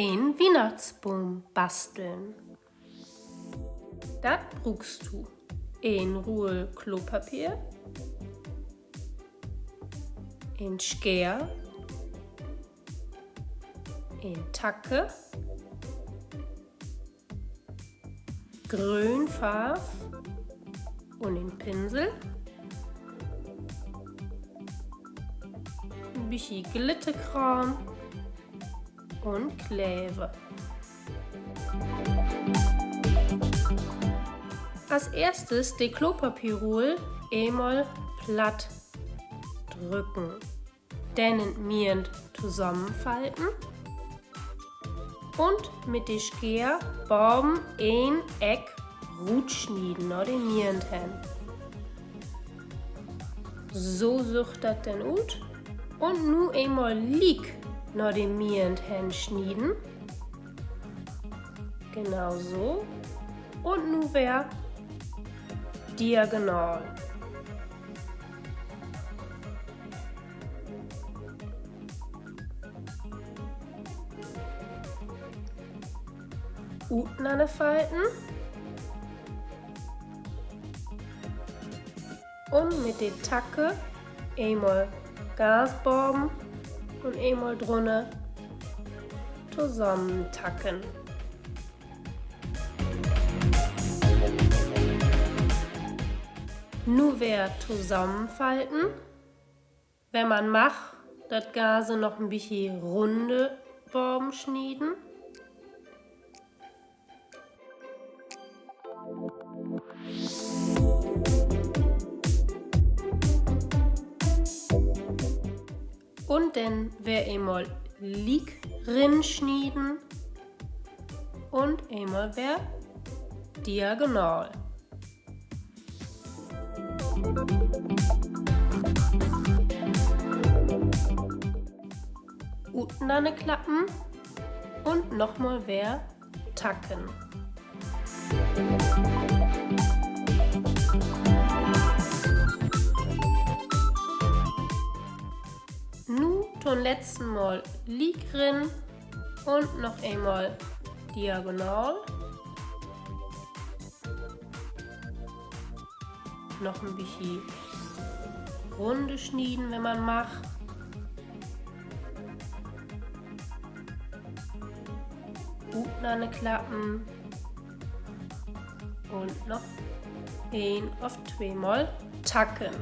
Ein Weihnachtsbaum basteln. Das brauchst du ein Ruhe Klopapier, ein Scher, ein Tacke, Grünfarbe und ein Pinsel, ein bisschen Glitterkram und Kleber. Als erstes die Klopapierrolle einmal platt drücken, dann mirend zusammenfalten und mit der Schere Baum ein Eck gut schneiden oder mirend hin. So sucht das dann ut und nu einmal lieg nach dem mirend hin schneiden. Genau so. Und nu wär diagonal. Unten an den Falten und mit der Tacke einmal Gasbogen und einmal drunter zusammentacken. Nu wär zusammenfalten. Wenn man macht, das Gase noch ein bisschen runde Borben schneiden. Und dann wär einmal lieg rin schneiden und einmal wär diagonal. Unten an Klappen und nochmal wär tacken. Nu zum letzten Mal lieg rin und noch einmal diagonal. Noch ein bisschen runde schneiden, wenn man macht. Unten an den Klappen und noch ein auf zweimal tacken.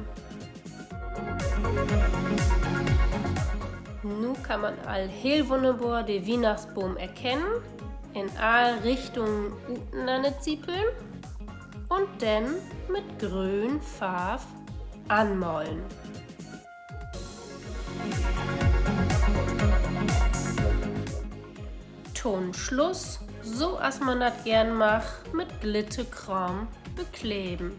Nun kann man all heel wunderbar den Weihnachtsbaum erkennen, in all Richtungen unten an den Zippeln und dann mit grün Farbe anmalen. Ton Schluss, so als man das gern macht, mit Glitterkram bekleben.